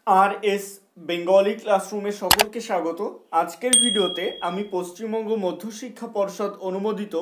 আর S Bengali ক্লাসরুমে সকলকে স্বাগত। আজকের ভিডিওতে আমি পশ্চিমবঙ্গ মধ্যশিক্ষা পর্ষদ অনুমোদিত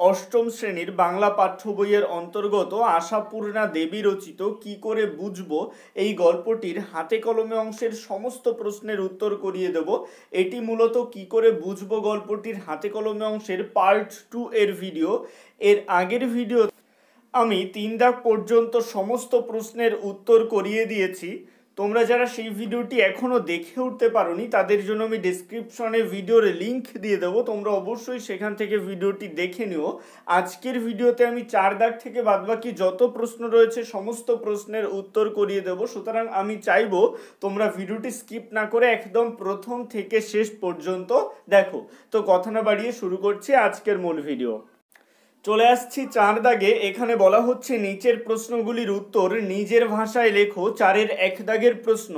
অষ্টম শ্রেণীর বাংলা পাঠ্য বইয়ের অন্তর্গত আশাপূর্ণা দেবী রচিত কি করে বুঝবো এই গল্পটির হাতে কলমে অংশের সমস্ত প্রশ্নের উত্তর করিয়ে দেব। এটি মূলত কি করে বুঝবো গল্পটির হাতে কলমে অংশের পার্ট 2 এর ভিডিও। এর আগের ভিডিও আমি 3 দাগ পর্যন্ত সমস্ত প্রশ্নের উত্তর করিয়ে দিয়েছি। তোমরা যারা সেই ভিডিওটি এখনও দেখে উঠতে পারোনি তাদের জন্য আমি ডেসক্রিপশনে ভিডিওর লিংক দিয়ে দেবো, তোমরা অবশ্যই সেখান থেকে ভিডিওটি দেখে নিও। আজকের ভিডিওতে আমি 4 দাগ থেকে বাদবাকি যত প্রশ্ন রয়েছে সমস্ত প্রশ্নের উত্তর করিয়ে দেবো, সুতরাং আমি চাইবো তোমরা ভিডিওটি স্কিপ না করে একদম প্রথম থেকে শেষ পর্যন্ত দেখো। তো কথা না বাড়িয়ে শুরু করছি আজকের মূল ভিডিও। চলে আসছি 4 দাগে। এখানে বলা হচ্ছে নিচের প্রশ্নগুলির উত্তর নিজের ভাষায় লেখো। 4-এর 1 দাগের প্রশ্ন,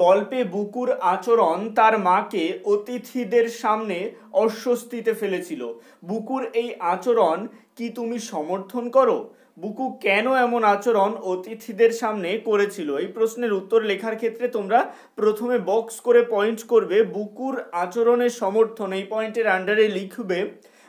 গল্পে বুকুর আচরণ তার মাকে অতিথিদের সামনে অস্বস্তিতে ফেলেছিল। বুকুর এই আচরণ কি তুমি সমর্থন করো? বুকু কেন এমন আচরণ অতিথিদের সামনে করেছিল? এই প্রশ্নের উত্তর লেখার ক্ষেত্রে তোমরা প্রথমে বক্স করে পয়েন্ট করবে বুকুর আচরণের সমর্থন, এই পয়েন্টের আন্ডারে লিখবে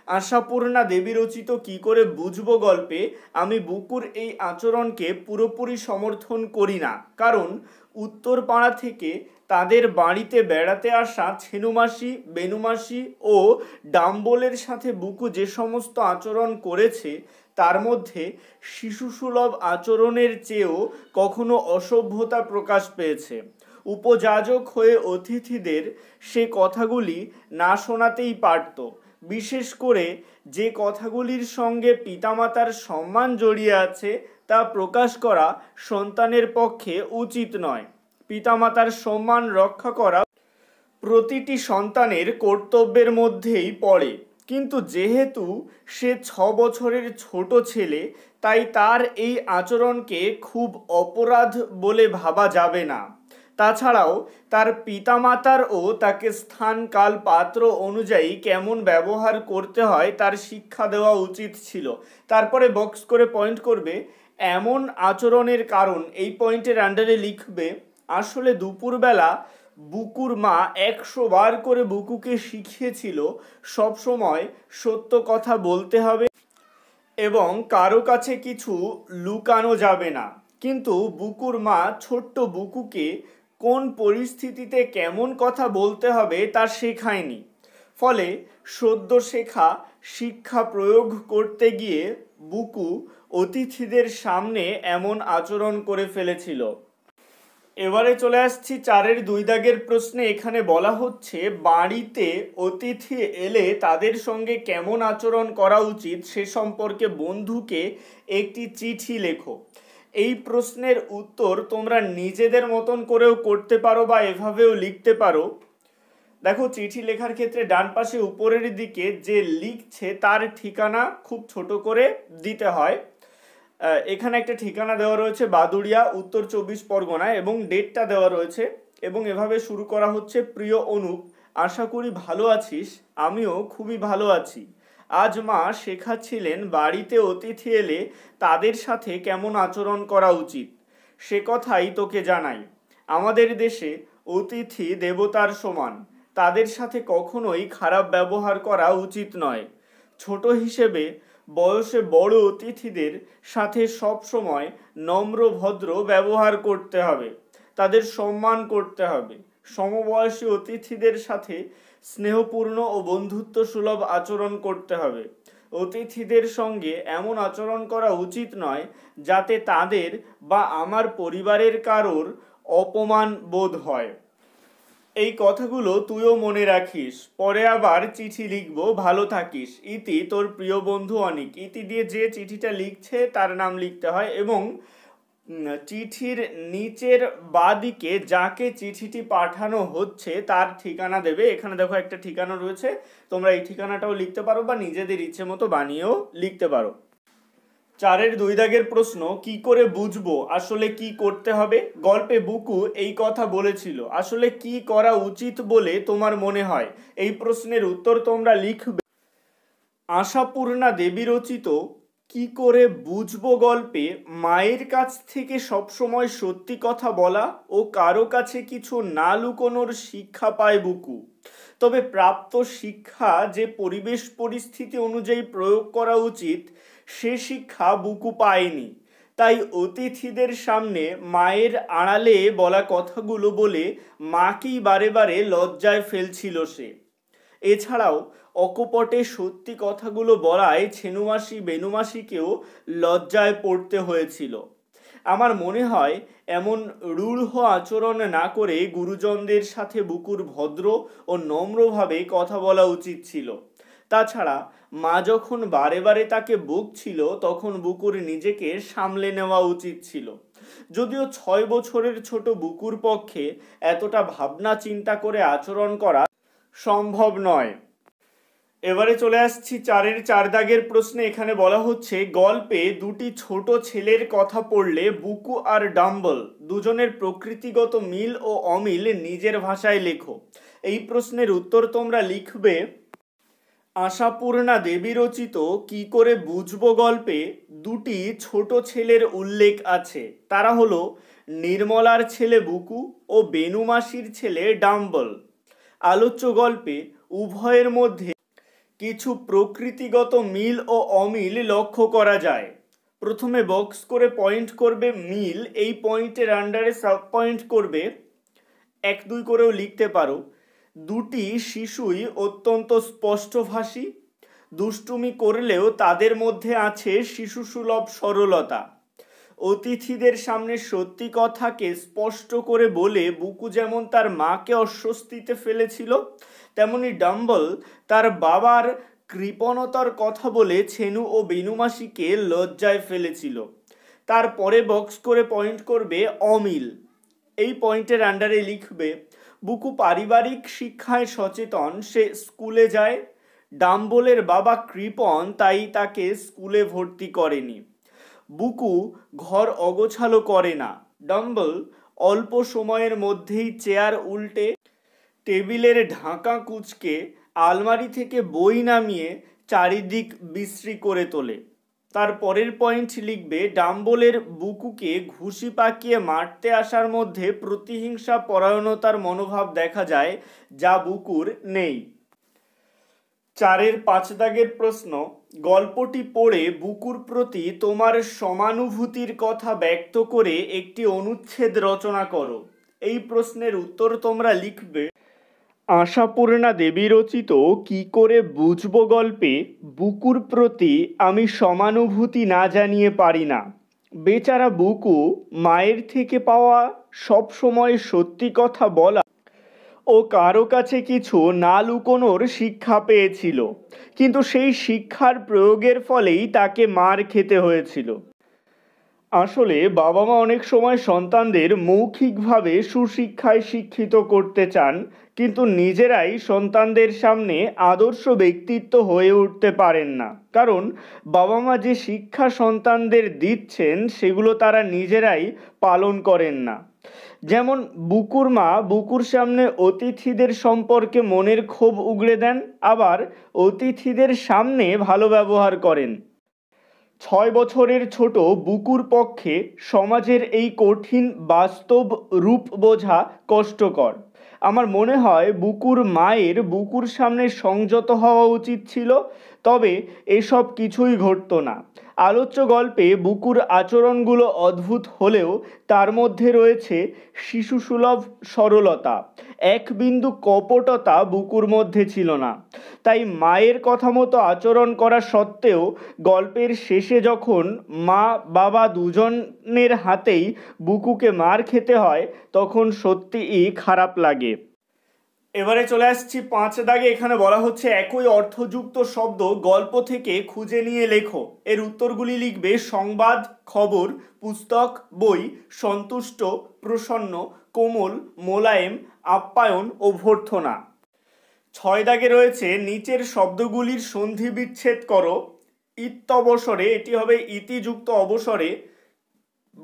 আশাপূর্ণা দেবী রচিত কি করে বুঝবো গল্পে আমি বুকুর এই আচরণকে পুরোপুরি সমর্থন করি না, কারণ উত্তরপাড়া থেকে তাদের বাড়িতে বেড়াতে আসা ছেনুমাসি, বেনুমাসি ও ডাম্বলের সাথে বুকু যে সমস্ত আচরণ করেছে তার মধ্যে শিশুসুলভ আচরণের চেয়েও কখনো অসভ্যতা প্রকাশ পেয়েছে। উপযাজক হয়ে অতিথিদের সে কথাগুলি না শোনাতেই পারত। বিশেষ করে যে কথাগুলির সঙ্গে পিতামাতার সম্মান জড়িয়ে আছে তা প্রকাশ করা সন্তানের পক্ষে উচিত নয়। পিতামাতার সম্মান রক্ষা করা প্রতিটি সন্তানের কর্তব্যের মধ্যেই পড়ে, কিন্তু যেহেতু সে 6 বছরের ছোট ছেলে তাই তার এই আচরণকে খুব অপরাধ বলে ভাবা যাবে না। তাছাড়াও তার পিতামাতারও তাকে স্থান কাল পাত্র অনুযায়ী কেমন ব্যবহার করতে হয় তার শিক্ষা দেওয়া উচিত ছিল। তারপরে বক্স করে পয়েন্ট করবে এমন আচরণের কারণ, এই পয়েন্টের আন্ডারে লিখবে আসলে দুপুরবেলা বুকুর মা 100 বার করে বুকুকে শিখিয়েছিল সবসময় সত্য কথা বলতে হবে এবং কারো কাছে কিছু লুকানো যাবে না। কিন্তু বুকুর মা ছোট্ট বুকুকে কোন পরিস্থিতিতে কেমন কথা বলতে হবে তা শেখায়নি। ফলে সদ্য শেখা শিক্ষা প্রয়োগ করতে গিয়ে বুকু অতিথিদের সামনে এমন আচরণ করে ফেলেছিল। এবারে চলে আসছি 4-এর 2 দাগের প্রশ্নে। এখানে বলা হচ্ছে বাড়িতে অতিথি এলে তাদের সঙ্গে কেমন আচরণ করা উচিত সে সম্পর্কে বন্ধুকে একটি চিঠি লেখো। এই প্রশ্নের উত্তর তোমরা নিজেদের মতন করেও করতে পারো বা এভাবেও লিখতে পারো। দেখো, চিঠি লেখার ক্ষেত্রে ডান পাশে উপরের দিকে যে লিখছে তার ঠিকানা খুব ছোট করে দিতে হয়। এখানে একটা ঠিকানা দেওয়া রয়েছে বাদুড়িয়া, উত্তর 24 পরগনা এবং ডেটটা দেওয়া রয়েছে এবং এভাবে শুরু করা হচ্ছে, প্রিয় অনুপ, আশা করি ভালো আছিস, আমিও খুবই ভালো আছি। আজ মা শেখাচ্ছিলেন বাড়িতে অতিথি এলে তাদের সাথে কেমন আচরণ করা উচিত, সে কথাই তোকে জানাই। আমাদের দেশে অতিথি দেবতার সমান, তাদের সাথে কখনোই খারাপ ব্যবহার করা উচিত নয়। ছোট হিসেবে বয়সে বড় অতিথিদের সাথে সব সময় নম্র ভদ্র ব্যবহার করতে হবে, তাদের সম্মান করতে হবে। সমবয়সী অতিথিদের সাথে স্নেহপূর্ণ ও বন্ধুত্ব সুলভ আচরণ করতে হবে। অতিথিদের সঙ্গে এমন আচরণ করা উচিত নয় যাতে তাদের বা আমার পরিবারের কারোর অপমান বোধ হয়। এই কথাগুলো তুইও মনে রাখিস, পরে আবার চিঠি লিখবো, ভালো থাকিস। ইতি তোর প্রিয় বন্ধু অনিক। ইতি দিয়ে যে চিঠিটা লিখছে তার নাম লিখতে হয় এবং চিঠির নিচের বাঁদিকে যাকে চিঠিটি পাঠানো হচ্ছে তার ঠিকানা দেবে। এখানে দেখো একটা ঠিকানা রয়েছে, তোমরা এই ঠিকানাটাও লিখতে পারো বা নিজেদের ইচ্ছে মতো বানিয়েও লিখতে পারো। 4-এর 2 দাগের প্রশ্ন, কি করে বুঝবো আসলে কি করতে হবে? গল্পে বুকু এই কথা বলেছিল, আসলে কি করা উচিত বলে তোমার মনে হয়? এই প্রশ্নের উত্তর তোমরা লিখবে আশাপূর্ণা দেবী রচিত কি করে বুঝবো গল্পে মায়ের কাছ থেকে সবসময় সত্যি কথা বলা ও কারো কাছে কিছু না লুকোনোর শিক্ষা পায় বুকু। তবে প্রাপ্ত শিক্ষা যে পরিবেশ পরিস্থিতি অনুযায়ী প্রয়োগ করা উচিত সে শিক্ষা বুকু পায়নি। তাই অতিথিদের সামনে মায়ের আড়ালে বলা কথাগুলো বলে মাকেই বারে বারে লজ্জায় ফেলছিল সে। এছাড়াও অকপটে সত্যি কথাগুলো বলায় ছেনুমাসি বেনুমাসিকেও লজ্জায় পড়তে হয়েছিল। আমার মনে হয় এমন রূঢ় আচরণ না করে গুরুজনদের সাথে বুকুর ভদ্র ও নম্রভাবে কথা বলা উচিত ছিল। তাছাড়া মা যখন বারে বারে তাকে বকছিল তখন বুকুর নিজেকে সামলে নেওয়া উচিত ছিল। যদিও 6 বছরের ছোট বুকুর পক্ষে এতটা ভাবনা চিন্তা করে আচরণ করা সম্ভব নয়। এবারে চলে আসছি 4-এর 4 দাগের প্রশ্নে। এখানে বলা হচ্ছে গল্পে দুটি ছোট ছেলের কথা পড়লে বুকু আর ডাম্বল দুজনের প্রকৃতিগত মিল ও অমিল নিজের ভাষায় লেখো। এই প্রশ্নের উত্তর তোমরা লিখবে আশাপূর্ণা দেবী রচিত কি করে বুঝবো গল্পে দুটি ছোট ছেলের উল্লেখ আছে। তারা হলো নির্মলার ছেলে বুকু ও বেনুমাসির ছেলে ডাম্বল। আলোচ্য গল্পে উভয়ের মধ্যে কিছু প্রকৃতিগত মিল ও অমিল লক্ষ্য করা যায়। প্রথমে বক্স করে পয়েন্ট করবে মিল, এই পয়েন্টের আন্ডারে সাব পয়েন্ট করবে 1-2 করেও লিখতে পারো। দুটি শিশুই অত্যন্ত স্পষ্টভাষী, দুষ্টুমি করলেও তাদের মধ্যে আছে শিশুসুলভ সরলতা। অতিথিদের সামনে সত্যি কথাকে স্পষ্ট করে বলে বুকু যেমন তার মাকে অস্বস্তিতে ফেলেছিল, তেমনি ডাম্বল তার বাবার কৃপণতার কথা বলে ছেনু ও বেনুমাসিকে লজ্জায় ফেলেছিল। তারপরে বক্স করে পয়েন্ট করবে অমিল, এই পয়েন্টের আন্ডারে লিখবে বুকু পারিবারিক শিক্ষায় সচেতন, সে স্কুলে যায়। ডাম্বলের বাবা কৃপণ, তাই তাকে স্কুলে ভর্তি করেনি। বুকু ঘর অগোছালো করে না। ডাম্বল অল্প সময়ের মধ্যেই চেয়ার উল্টে টেবিলের ঢাকা কুঁচকে আলমারি থেকে বই নামিয়ে চারিদিক বিশ্রী করে তোলে। তার পরের পয়েন্ট লিখবে ডাম্বলের বুকুকে ঘুষি পাকিয়ে মারতে আসার মধ্যে প্রতিহিংসা পরায়ণতার মনোভাব দেখা যায়, যা বুকুর নেই। 4-এর 5 দাগের প্রশ্ন গল্পটি পড়ে বুকুর প্রতি তোমার সমানুভূতির কথা ব্যক্ত করে একটি অনুচ্ছেদ রচনা করো। এই প্রশ্নের উত্তর তোমরা লিখবে আশাপূর্ণা দেবী রচিত কি করে বুঝবো গল্পে বুকুর প্রতি আমি সমানুভূতি না জানিয়ে পারি না। বেচারা বুকু মায়ের থেকে পাওয়া সব সময় সত্যি কথা বলা ও কারো কাছে কিছু না লুকোনোর শিক্ষা পেয়েছিল, কিন্তু সেই শিক্ষার প্রয়োগের ফলেই তাকে মার খেতে হয়েছিল। আসলে বাবা মা অনেক সময় সন্তানদের মৌখিকভাবে সুশিক্ষায় শিক্ষিত করতে চান, কিন্তু নিজেরাই সন্তানদের সামনে আদর্শ ব্যক্তিত্ব হয়ে উঠতে পারেন না। কারণ বাবা মা যে শিক্ষা সন্তানদের দিচ্ছেন সেগুলো তারা নিজেরাই পালন করেন না। যেমন বুকুর মা বুকুর সামনে অতিথিদের সম্পর্কে মনের ক্ষোভ উগড়ে দেন, আবার অতিথিদের সামনে ভালো ব্যবহার করেন। 6 বছরের ছোট বুকুর পক্ষে সমাজের এই কঠিন বাস্তব রূপ বোঝা কষ্টকর। আমার মনে হয় বুকুর মায়ের বুকুর সামনে সংযত হওয়া উচিত ছিল, তবে এসব কিছুই ঘটতো না। আলোচ্য গল্পে বুকুর আচরণগুলো অদ্ভুত হলেও তার মধ্যে রয়েছে শিশুসুলভ সরলতা, এক বিন্দু কপটতা বুকুর মধ্যে ছিল না। তাই মায়ের কথা মতো আচরণ করা সত্ত্বেও গল্পের শেষে যখন মা বাবা দুজনের হাতেই বুকুকে মার খেতে হয় তখন সত্যিই খারাপ লাগে। এবারে চলে আসছি 5 দাগে। এখানে বলা হচ্ছে একই অর্থযুক্ত শব্দ গল্প থেকে খুঁজে নিয়ে লেখো। এর উত্তরগুলি লিখবে সংবাদ, খবর, পুস্তক, বই, সন্তুষ্ট, প্রসন্ন, কোমল, মোলায়েম, আপ্যায়ন, অভ্যর্থনা। 6 দাগে রয়েছে নিচের শব্দগুলির সন্ধি বিচ্ছেদ করো। ইত্যবসরে, এটি হবে ইতিযুক্ত অবসরে,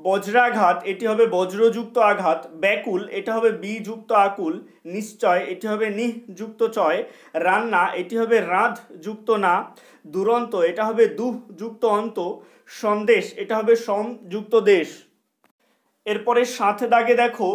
বজ্রাঘাত এটি হবে বজ্রযুক্ত আঘাত, ব্যাকুল এটা হবে বি যুক্ত আকুল, নিশ্চয় এটি হবে নিহ যুক্ত চয়, রান্না এটি হবে রাঁধ যুক্ত না, দুরন্ত এটা হবে দুহ যুক্ত অন্ত, সন্দেশ এটা হবে সম যুক্ত দেশ। এরপরে 7 দাগে দেখো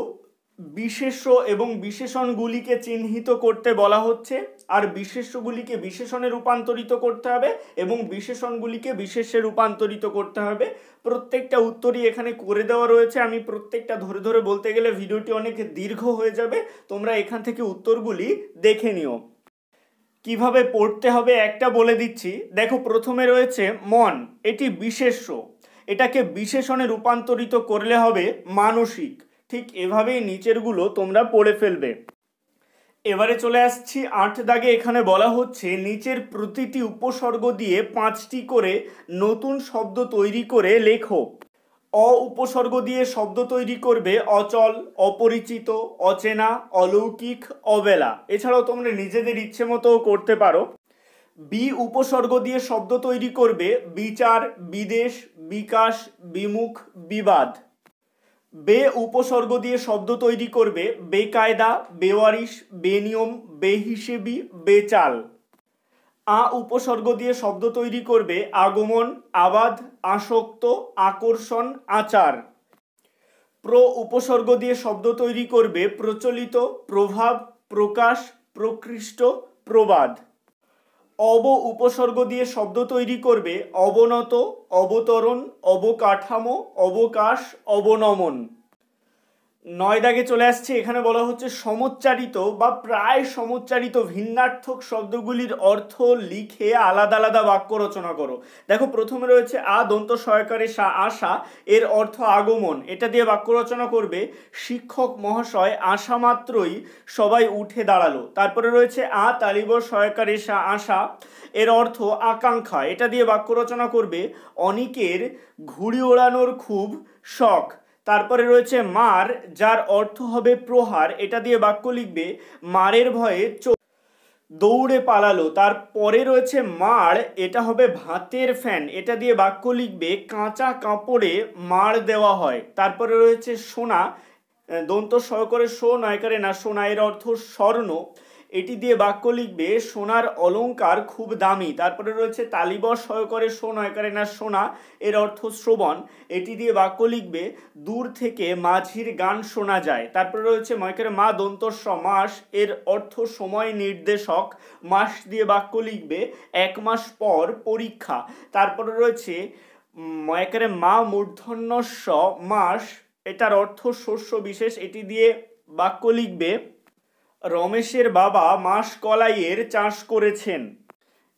বিশেষ্য এবং বিশেষণগুলিকে চিহ্নিত করতে বলা হচ্ছে, আর বিশেষ্যগুলিকে বিশেষণে রূপান্তরিত করতে হবে এবং বিশেষণগুলিকে বিশেষ্যে রূপান্তরিত করতে হবে। প্রত্যেকটা উত্তরই এখানে করে দেওয়া রয়েছে, আমি প্রত্যেকটা ধরে ধরে বলতে গেলে ভিডিওটি অনেক দীর্ঘ হয়ে যাবে, তোমরা এখান থেকে উত্তরগুলি দেখে নিও। কিভাবে পড়তে হবে একটা বলে দিচ্ছি। দেখো প্রথমে রয়েছে মন, এটি বিশেষ্য, এটাকে বিশেষণে রূপান্তরিত করলে হবে মানসিক। ঠিক এভাবেই নিচেরগুলো তোমরা পড়ে ফেলবে। এবারে চলে আসছি 8 দাগে, এখানে বলা হচ্ছে নিচের প্রতিটি উপসর্গ দিয়ে 5টি করে নতুন শব্দ তৈরি করে লেখো। অ উপসর্গ দিয়ে শব্দ তৈরি করবে অচল, অপরিচিত, অচেনা, অলৌকিক, অবেলা। এছাড়াও তোমরা নিজেদের ইচ্ছে মতো করতে পারো। বি উপসর্গ দিয়ে শব্দ তৈরি করবে বিচার, বিদেশ, বিকাশ, বিমুখ, বিবাদ। বে উপসর্গ দিয়ে শব্দ তৈরি করবে বেকায়দা, বেওয়ারিশ, বেনিয়ম, বেহিসেবি, বেচাল। আ উপসর্গ দিয়ে শব্দ তৈরি করবে আগমন, আবাদ, আসক্ত, আকর্ষণ, আচার। প্র উপসর্গ দিয়ে শব্দ তৈরি করবে প্রচলিত, প্রভাব, প্রকাশ, প্রকৃষ্ট, প্রবাদ। অব উপসর্গ দিয়ে শব্দ তৈরি করবে অবনত, অবতরণ, অবকাঠামো, অবকাশ, অবনমন। 9 দাগে চলে আসছে, এখানে বলা হচ্ছে সমুচ্চারিত বা প্রায় সমুচ্চারিত ভিন্নার্থক শব্দগুলির অর্থ লিখে আলাদা আলাদা বাক্য রচনা করো। দেখো প্রথমে রয়েছে আ দন্ত সহকারে সা, আশা, এর অর্থ আগমন, এটা দিয়ে বাক্য রচনা করবে শিক্ষক মহাশয় আশা মাত্রই সবাই উঠে দাঁড়ালো। তারপরে রয়েছে আ তালিব সহকারে সা, আশা, এর অর্থ আকাঙ্ক্ষা, এটা দিয়ে বাক্য রচনা করবে অনিকের ঘুড়ি ওড়ানোর খুব শখ। তারপরে রয়েছে মার, যার অর্থ হবে প্রহার, এটা দিয়ে বাক্য লিখবে মারের ভয়ে দৌড়ে পালালো। তারপরে রয়েছে মার, এটা হবে ভাতের ফ্যান, এটা দিয়ে বাক্য লিখবে কাঁচা কাপড়ে মার দেওয়া হয়। তারপরে রয়েছে সোনা, দন্ত সহকারে সো নয়কারে না, সোনা, এর অর্থ স্বর্ণ, এটি দিয়ে বাক্য লিখবে সোনার অলংকার খুব দামি। তারপরে রয়েছে তালিবর সহকারে সো নয়কারে না, সোনা, এর অর্থ শ্রবণ, এটি দিয়ে বাক্য লিখবে দূর থেকে মাঝির গান শোনা যায়। তারপরে রয়েছে ময়কারে মা দন্ত স, মাস, এর অর্থ সময় নির্দেশক, মাস দিয়ে বাক্য লিখবে 1 মাস পর পরীক্ষা। তারপরে রয়েছে ময়কারে মা মূর্ধন্য স, মাস, এটার অর্থ শস্য বিশেষ, এটি দিয়ে বাক্য লিখবে রমেশের বাবা মাস কলাইয়ের চাষ করেছেন।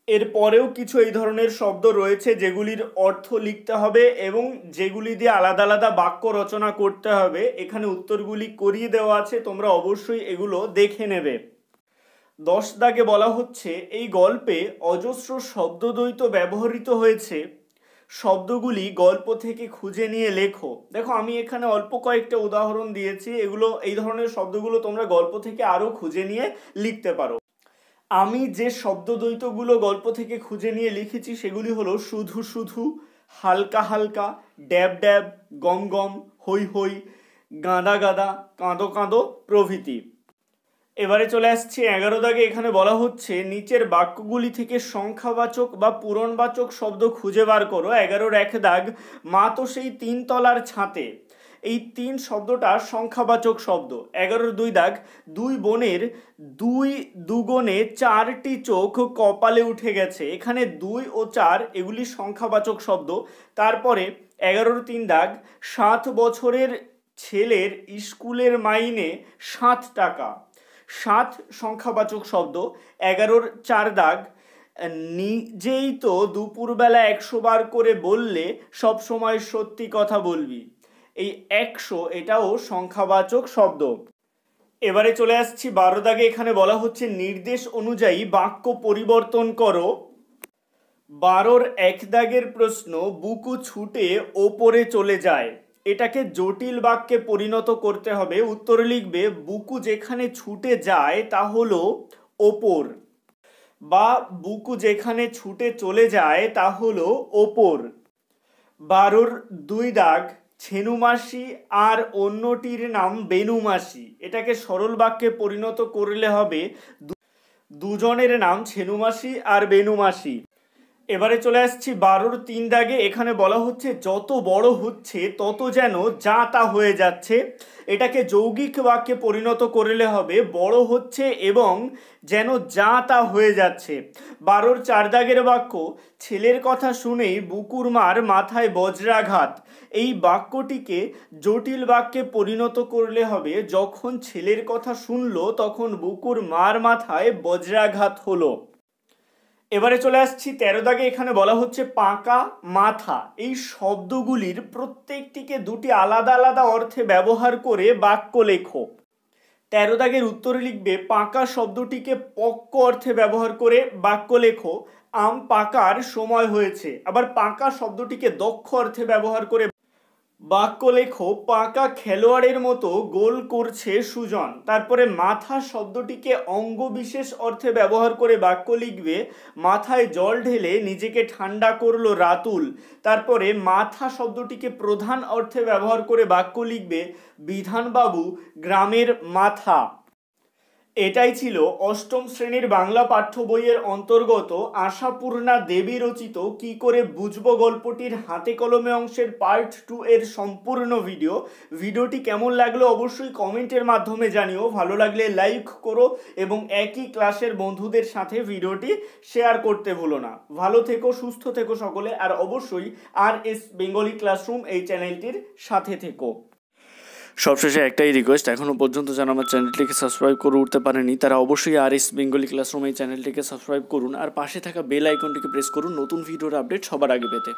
এরপরেও কিছু এই ধরনের শব্দ রয়েছে যেগুলির অর্থ লিখতে হবে এবং যেগুলি দিয়ে আলাদা আলাদা বাক্য রচনা করতে হবে। এখানে উত্তরগুলি করিয়ে দেওয়া আছে, তোমরা অবশ্যই এগুলো দেখে নেবে। 10 দাগে বলা হচ্ছে এই গল্পে অজস্র শব্দদ্বৈত ব্যবহৃত হয়েছে, শব্দগুলি গল্প থেকে খুঁজে নিয়ে লেখো। দেখো আমি এখানে অল্প কয়েকটা উদাহরণ দিয়েছি, এগুলো এই ধরনের শব্দগুলো তোমরা গল্প থেকে আরও খুঁজে নিয়ে লিখতে পারো। আমি যে শব্দদ্বৈতগুলো গল্প থেকে খুঁজে নিয়ে লিখেছি সেগুলি হলো শুধু শুধু, হালকা হালকা, ড্যাব ড্যাব, গম গম, হই হই, গাঁদা গাঁদা, কাঁদো কাঁদো প্রভৃতি। এবারে চলে আসছে 11 দাগে, এখানে বলা হচ্ছে নিচের বাক্যগুলি থেকে সংখ্যাবাচক বা পূরণবাচক শব্দ খুঁজে বার করো। 11 1 দাগ, মা তো সেই 3 তলার ছাতে, এই 3 শব্দটা সংখ্যাবাচক শব্দ। 11 2 দাগ, দুই বোনের 2 দুগুণে 4টি চোখ কপালে উঠে গেছে, এখানে 2 ও 4 এগুলি সংখ্যাবাচক শব্দ। তারপরে 11 3 দাগ, 7 বছরের ছেলের স্কুলের মাইনে 7 টাকা, 7 সংখ্যাবাচক শব্দ। 11 4 দাগ, নিজেই তো দুপুরবেলা 100 বার করে বললে সব সময় সত্যি কথা বলবি, এই 100 এটাও সংখ্যাবাচক শব্দ। এবারে চলে আসছি 12 দাগে, এখানে বলা হচ্ছে নির্দেশ অনুযায়ী বাক্য পরিবর্তন করো। 12 1 দাগের প্রশ্ন, বুকু ছুটে ওপরে চলে যায়, এটাকে জটিল বাক্যে পরিণত করতে হবে। উত্তর লিখবে বুকু যেখানে ছুটে যায় তা হলো ওপর, বা বুকু যেখানে ছুটে চলে যায় তা হলো ওপর। 12 2 দাগ, ছেনুমাসি আর অন্যটির নাম বেনুমাসি। এটাকে সরল বাক্যে পরিণত করলে হবে দুজনের নাম ছেনুমাসি আর বেনুমাসি। এবারে চলে আসছি 12-3 দাগে। এখানে বলা হচ্ছে যত বড় হচ্ছে তত যেন যা তা হয়ে যাচ্ছে। এটাকে যৌগিক বাক্যে পরিণত করলে হবে বড় হচ্ছে এবং যেন যা তা হয়ে যাচ্ছে। 12-4 দাগের বাক্য, ছেলের কথা শুনেই বুকুর মার মাথায় বজ্রাঘাত। এই বাক্যটিকে জটিল বাক্যে পরিণত করলে হবে যখন ছেলের কথা শুনলো তখন বুকুর মার মাথায় বজ্রাঘাত হলো। এবারে চলে আসছি 13 দাগে। এখানে বলা হচ্ছে পাকা, মাথা এই শব্দগুলির প্রত্যেকটিকে দুটি আলাদা আলাদা অর্থে ব্যবহার করে বাক্য লেখো। 13 দাগের উত্তরে লিখবে পাকা শব্দটিকে পক্ক অর্থে ব্যবহার করে বাক্য লেখো। আম পাকার সময় হয়েছে। আবার পাকা শব্দটিকে দক্ষ অর্থে ব্যবহার করে বাক্য লেখো পাকা খেলোয়াড়ের মতো গোল করছে সুজন। তারপরে মাথা শব্দটিকে অঙ্গ বিশেষ অর্থে ব্যবহার করে বাক্য লিখবে মাথায় জল ঢেলে নিজেকে ঠান্ডা করলো রাতুল। তারপরে মাথা শব্দটিকে প্রধান অর্থে ব্যবহার করে বাক্য লিখবে বিধানবাবু গ্রামের মাথা। এটাই ছিল অষ্টম শ্রেণীর বাংলা পাঠ্য বইয়ের অন্তর্গত আশাপূর্ণা দেবী রচিত কি করে বুঝবো গল্পটির হাতে কলমে অংশের পার্ট 2 এর সম্পূর্ণ ভিডিওটি কেমন লাগলো অবশ্যই কমেন্টের মাধ্যমে জানিও। ভালো লাগলে লাইক করো এবং একই ক্লাসের বন্ধুদের সাথে ভিডিওটি শেয়ার করতে ভুলো না। ভালো থেকো, সুস্থ থেকো সকলে, আর অবশ্যই RS বেঙ্গলি ক্লাসরুম এই চ্যানেলটির সাথে থেকো। সবশেষে একটাই রিকোয়েস্ট, এখনও পর্যন্ত যারা আমার চ্যানেলটিকে সাবস্ক্রাইব করে উঠতে পারেনি তারা অবশ্যই RS বেঙ্গলি ক্লাসরুম এই চ্যানেলটিকে সাবস্ক্রাইব করুন আর পাশে থাকা বেল আইকনটিকে প্রেস করুন নতুন ভিডিওর আপডেট সবার আগে পেতে।